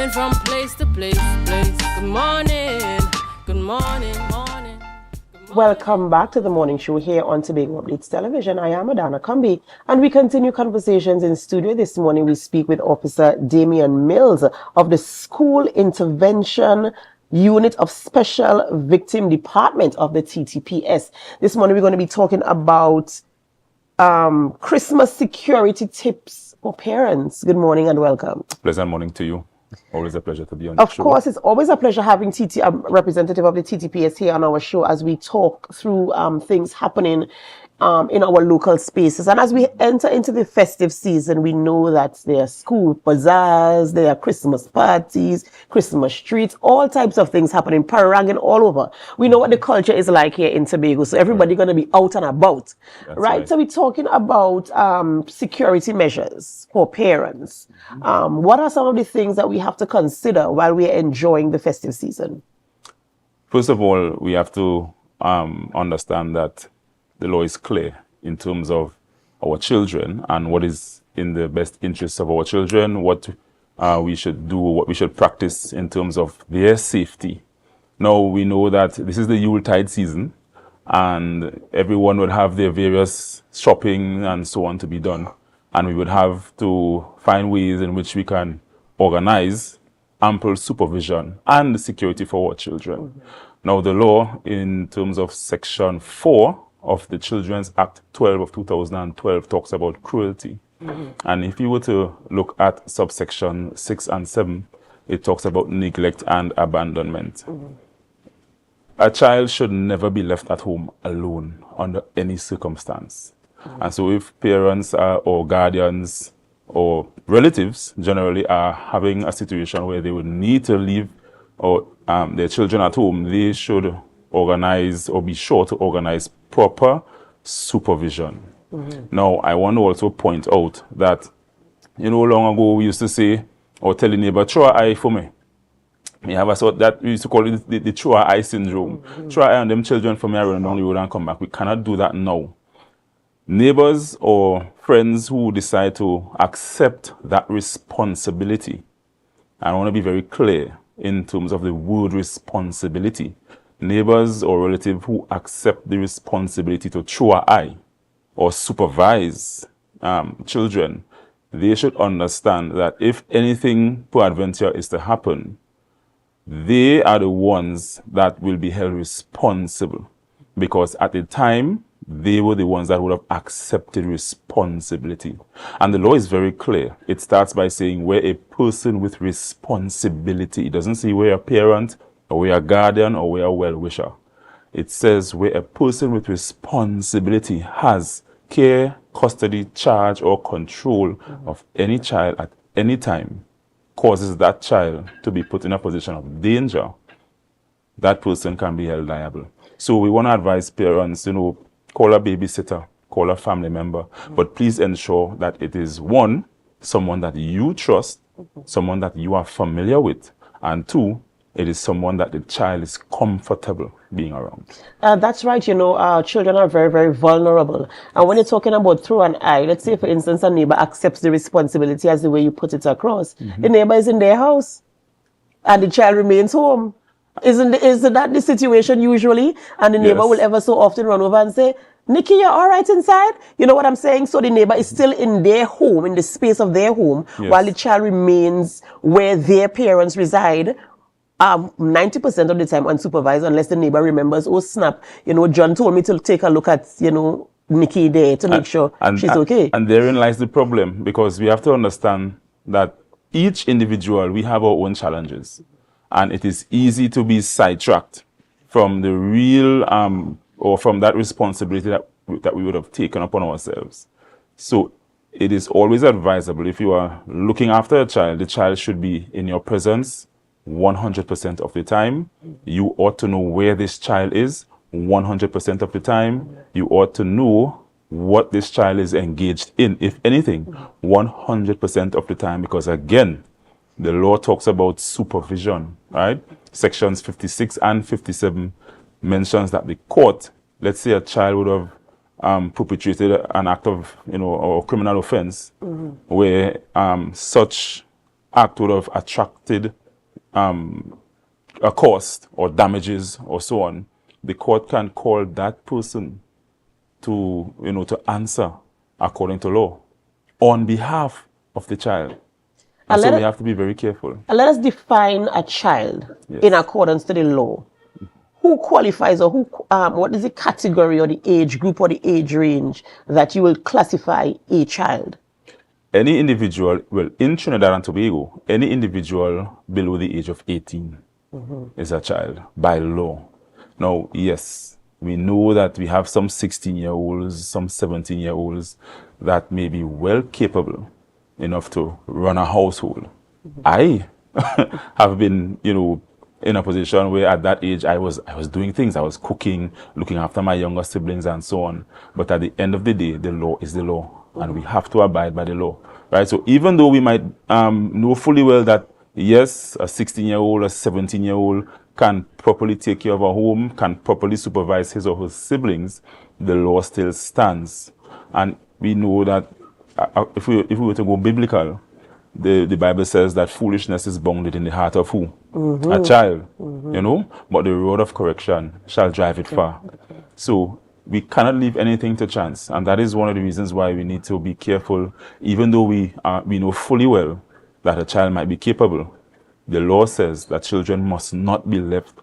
Roaming from place to place. Good morning, good morning, morning. Welcome back to the morning show here on Tobago Updates Television. I am Adanna Combie, and we continue conversations in studio. This morning we speak with Officer Damion Mills of the School Intervention Unit of Special Victim Department of the TTPS. This morning we're going to be talking about Christmas security tips for parents. Good morning and welcome. Pleasant morning to you. Always a pleasure to be on the show. Of course, it's always a pleasure having a representative of the TTPS here on our show as we talk through things happening in our local spaces. And as we enter into the festive season, we know that there are school bazaars, there are Christmas parties, Christmas treats, all types of things happening, paragging all over. We know what the culture is like here in Tobago, so everybody's going to be out and about, right? So we're talking about security measures for parents. What are some of the things that we have to consider while we're enjoying the festive season? First of all, we have to understand that the law is clear in terms of our children and what is in the best interests of our children, what we should do, what we should practice in terms of their safety. Now, we know that this is the Yuletide season and everyone would have their various shopping and so on to be done. And we would have to find ways in which we can organize ample supervision and security for our children. Now, the law in terms of Section 4 of the Children's Act 12 of 2012 talks about cruelty. And if you were to look at subsection 6 and 7, it talks about neglect and abandonment. A child should never be left at home alone under any circumstance. And so if parents or guardians or relatives generally are having a situation where they would need to leave their children at home, they should organize or be sure to organize proper supervision. Now, I want to also point out that, long ago we used to say, or tell the neighbor, throw an eye for me. We have a sort that we used to call it the throw an eye syndrome. Throw an eye on them children for me, I run down the road and come back. We cannot do that now. Neighbors or friends who decide to accept that responsibility, and I want to be very clear in terms of the word responsibility, neighbors or relatives who accept the responsibility to throw an eye or supervise children, they should understand that if anything peradventure is to happen, they are the ones that will be held responsible, because at the time, they were the ones that would have accepted responsibility. And the law is very clear. It starts by saying we're a person with responsibility. It doesn't say we're a parent, or we're a guardian, or we're a well-wisher. It says we're a person with responsibility, has care, custody, charge, or control of any child at any time, causes that child to be put in a position of danger. That person can be held liable. So we want to advise parents, call a babysitter, call a family member, but please ensure that it is one, someone that you trust, someone that you are familiar with, and two, it is someone that the child is comfortable being around. That's right. Children are very, very vulnerable. And when you're talking about through an eye, let's say, for instance, a neighbor accepts the responsibility as the way you put it across. The neighbor is in their house and the child remains home. Isn't that the situation usually? And the neighbor will ever so often run over and say, Nikki, you're all right inside? You know what I'm saying? So the neighbor is still in their home, in the space of their home, while the child remains where their parents reside. 90% of the time unsupervised, unless the neighbor remembers, oh snap, John told me to take a look at, Nikki there to make sure she's okay. And therein lies the problem, because we have to understand that each individual, we have our own challenges. And it is easy to be sidetracked from the real, or from that responsibility that we would have taken upon ourselves. So it is always advisable, if you are looking after a child, the child should be in your presence 100% of the time. You ought to know where this child is 100% of the time. You ought to know what this child is engaged in, if anything, 100% of the time, because again, the law talks about supervision, right? Sections 56 and 57 mentions that the court, let's say a child would have perpetrated an act of, or criminal offense, where such act would have attracted a cost or damages or so on, the court can call that person to, to answer according to law on behalf of the child. And so we have to be very careful. Let us define a child in accordance to the law. Who qualifies, or what is the category or the age group or the age range that you will classify a child? Any individual, well, in Trinidad and Tobago, any individual below the age of 18 is a child by law. Now, yes, we know that we have some 16-year-olds, some 17-year-olds that may be well capable enough to run a household. I have been, in a position where at that age I was doing things. I was cooking, looking after my younger siblings and so on. But at the end of the day, the law is the law, and we have to abide by the law, right? So even though we might know fully well that, yes, a 16-year-old, a 17-year-old can properly take care of a home, can properly supervise his or her siblings, the law still stands. And we know that if we were to go biblical, the Bible says that foolishness is bounded in the heart of who? A child, but the road of correction shall drive it far. So we cannot leave anything to chance, and that is one of the reasons why we need to be careful. Even though we know fully well that a child might be capable, the law says that children must not be left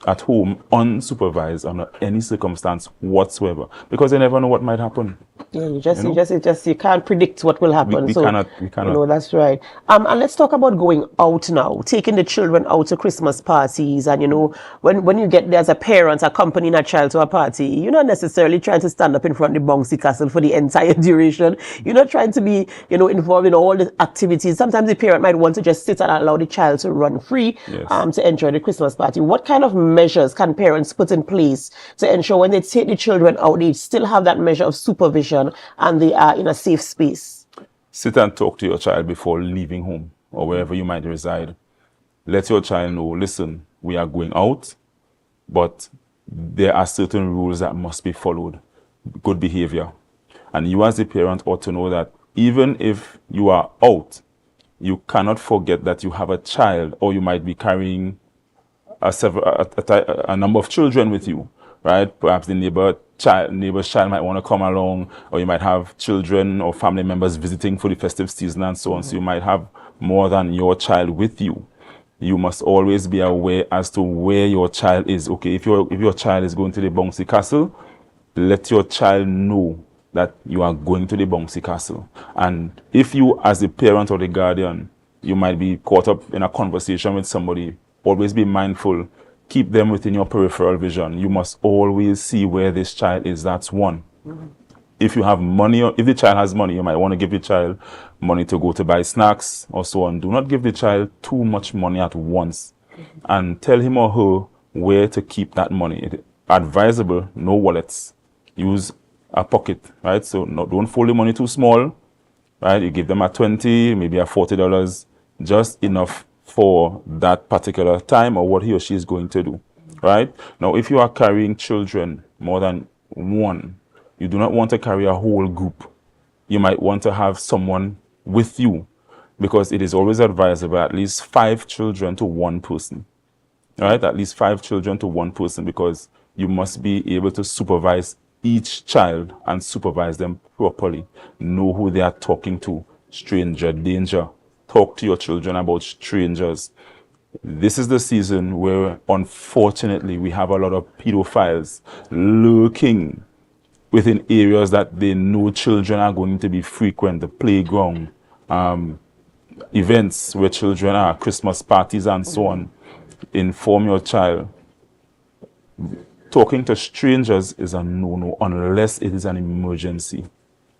at home unsupervised under any circumstance whatsoever, because they never know what might happen. Yeah, you can't predict what will happen. We cannot. That's right. And let's talk about going out now, taking the children out to Christmas parties. And when you get there as a parent accompanying a child to a party, you're not necessarily trying to stand up in front of the bouncy castle for the entire duration. You're not trying to be, involved in all the activities. Sometimes the parent might want to just sit and allow the child to run free, to enjoy the Christmas party. What kind of measures can parents put in place to ensure when they take the children out, they still have that measure of supervision and they are in a safe space? Sit and talk to your child before leaving home or wherever you might reside. Let your child know, listen, we are going out, but there are certain rules that must be followed. Good behavior. And you as the parent ought to know that even if you are out, you cannot forget that you have a child, or you might be carrying a number of children with you, right? Perhaps the neighbor's child might want to come along, or you might have children or family members visiting for the festive season and so on. So you might have more than your child with you. You must always be aware as to where your child is. Okay, if your child is going to the bouncy castle, let your child know that you are going to the bouncy castle. And if you, as the parent or the guardian, you might be caught up in a conversation with somebody, always be mindful. Keep them within your peripheral vision. You must always see where this child is. That's one. If you have money, or if the child has money, you might want to give the child money to go to buy snacks or so on. Do not give the child too much money at once, and tell him or her where to keep that money. It's advisable, no wallets. Use a pocket, right? So don't fold the money too small, right? You give them a $20, maybe a $40, just enough for that particular time or what he or she is going to do, right? Now, if you are carrying children, more than one, you do not want to carry a whole group. You might want to have someone with you, because it is always advisable at least 5 children to one person, right? At least 5 children to one person, because you must be able to supervise each child and supervise them properly. Know who they are talking to. Stranger danger. Talk to your children about strangers. This is the season where, unfortunately, we have a lot of pedophiles lurking within areas that they know children are going to be frequent, the playground, events where children are, Christmas parties and so on. Inform your child. Talking to strangers is a no-no unless it is an emergency.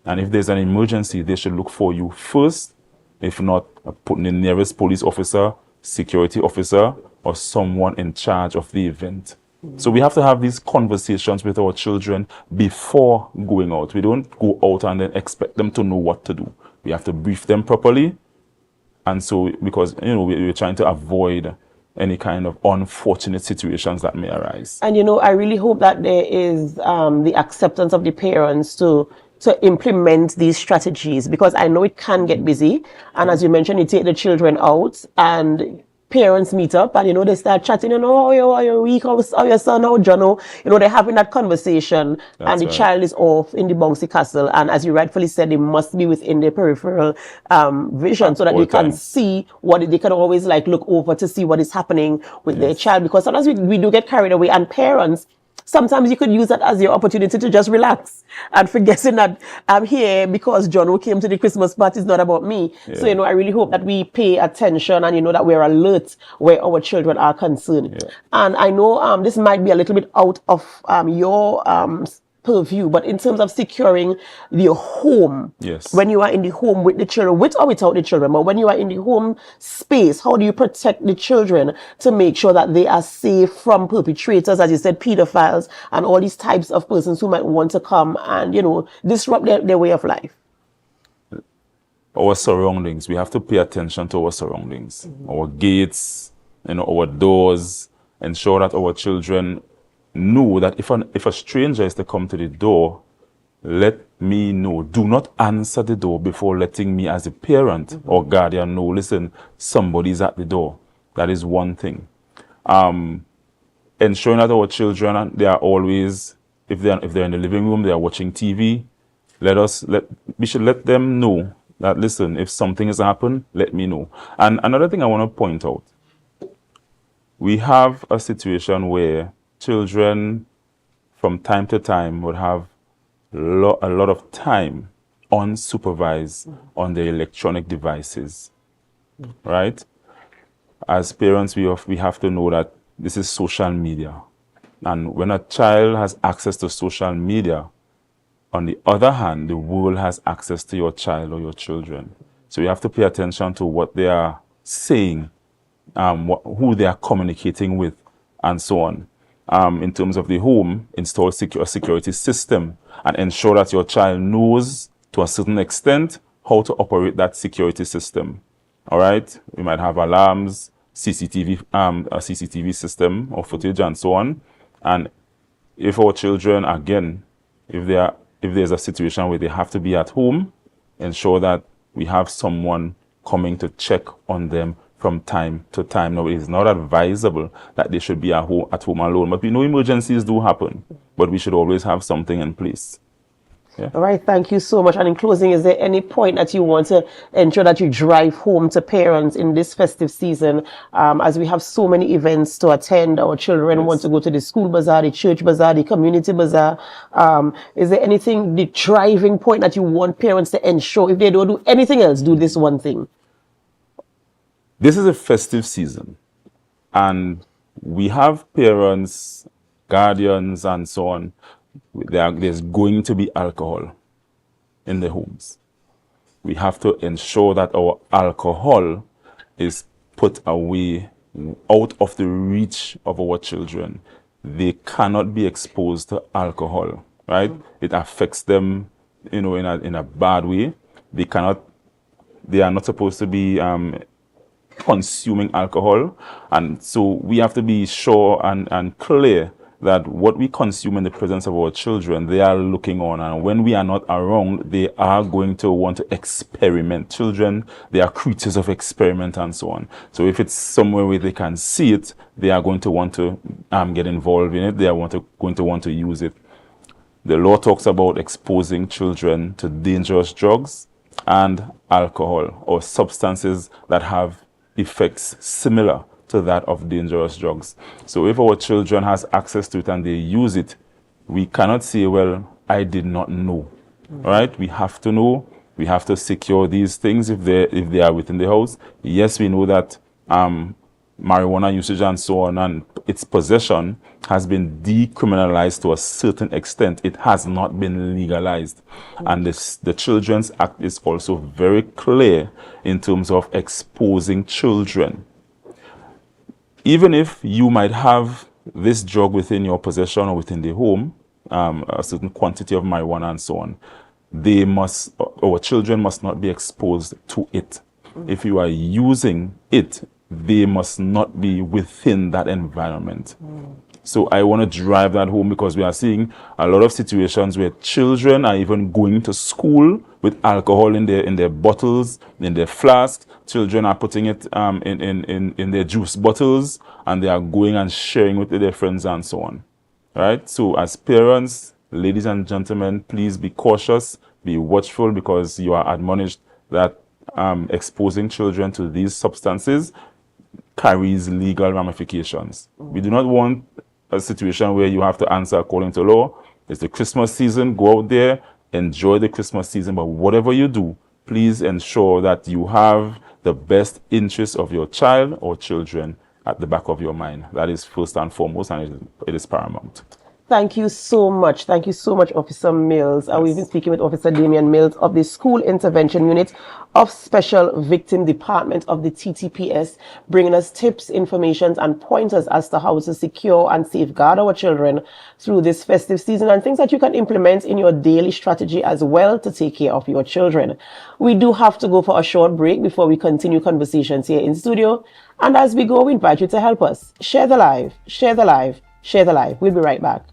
And if there's an emergency, they should look for you first. If not, putting the nearest police officer, security officer, or someone in charge of the event. So we have to have these conversations with our children before going out. We don't go out and then expect them to know what to do. We have to brief them properly. And so, because, we're trying to avoid any kind of unfortunate situations that may arise. And I really hope that there is the acceptance of the parents to to implement these strategies? Because I know it can get busy. And as you mentioned, you take the children out and parents meet up and, they start chatting, how are you week, how your son, how Jono, they're having that conversation. And the child is off in the bouncy castle. And as you rightfully said, they must be within their peripheral vision so that they can see they can always look over to see what is happening with their child. Because sometimes we do get carried away, and parents, sometimes you could use that as your opportunity to just relax and forgetting that I'm here because John who came to the Christmas party is not about me. Yeah. So, I really hope that we pay attention and, that we're alert where our children are concerned. Yeah. And I know this might be a little bit out of your purview, but in terms of securing your home, when you are in the home with the children, with or without the children, but when you are in the home space, how do you protect the children to make sure that they are safe from perpetrators, as you said, pedophiles, and all these types of persons who might want to come and, disrupt their way of life? Our surroundings, we have to pay attention to our surroundings, our gates, our doors, ensure that our children know that if a stranger is to come to the door, let me know. Do not answer the door before letting me as a parent or guardian know, listen, somebody's at the door. That is one thing. Ensuring that our children, they are always, if they're in the living room, they are watching TV, we should let them know that, listen, if something has happened, let me know. And another thing I want to point out, we have a situation where children from time to time would have a lot of time unsupervised on their electronic devices, right? As parents, we have to know that this is social media. And when a child has access to social media, on the other hand, the world has access to your child or your children. So you have to pay attention to what they are saying, who they are communicating with, and so on. In terms of the home, install a security system and ensure that your child knows to a certain extent how to operate that security system. All right? We might have alarms, a CCTV system or footage and so on. And if our children, again, if there's a situation where they have to be at home, ensure that we have someone coming to check on them from time to time. Now, it is not advisable that they should be at home alone, but we know emergencies do happen, but we should always have something in place. Yeah. All right, thank you so much. And in closing, is there any point that you want to ensure that you drive home to parents in this festive season, as we have so many events to attend? Our children want to go to the school bazaar, the church bazaar, the community bazaar. Is there anything, the driving point that you want parents to ensure, if they don't do anything else, do this one thing? This is a festive season, and we have parents, guardians, and so on. There's going to be alcohol in the homes. We have to ensure that our alcohol is put away, out of the reach of our children. They cannot be exposed to alcohol, right? It affects them, in a bad way. They are not supposed to be consuming alcohol, and so we have to be sure and clear that what we consume in the presence of our children, they are looking on, and when we are not around, they are going to want to experiment. Children, they are creatures of experiment and so on. So if it's somewhere where they can see it, they are going to want to get involved in it. They are going to want to use it. The law talks about exposing children to dangerous drugs and alcohol, or substances that have effects similar to that of dangerous drugs. So if our children has access to it and they use it, we cannot say, well, I did not know. Right? We have to know. We have to secure these things if they are within the house. Yes, we know that marijuana usage and so on and its possession has been decriminalized to a certain extent. It has not been legalized. And the Children's Act is also very clear in terms of exposing children. Even if you might have this drug within your possession or within the home, a certain quantity of marijuana and so on, our children must not be exposed to it. If you are using it, they must not be within that environment. So I want to drive that home because we are seeing a lot of situations where children are even going to school with alcohol in their bottles, in their flasks. Children are putting it in their juice bottles, and they are going and sharing with their friends and so on. Right? So as parents, ladies and gentlemen, please be cautious, be watchful, because you are admonished that exposing children to these substances carries legal ramifications. We do not want a situation where you have to answer according to law. It's the Christmas season. Go out there, enjoy the Christmas season, but whatever you do, please ensure that you have the best interest of your child or children at the back of your mind. That is first and foremost, and it is paramount. Thank you so much. Thank you so much, Officer Mills. Yes. We've been speaking with Officer Damion Mills of the School Intervention Unit of Special Victim Department of the TTPS, bringing us tips, information, and pointers as to how to secure and safeguard our children through this festive season, and things that you can implement in your daily strategy as well to take care of your children. We do have to go for a short break before we continue conversations here in studio. And as we go, we invite you to help us. Share the live, share the live, share the live. We'll be right back.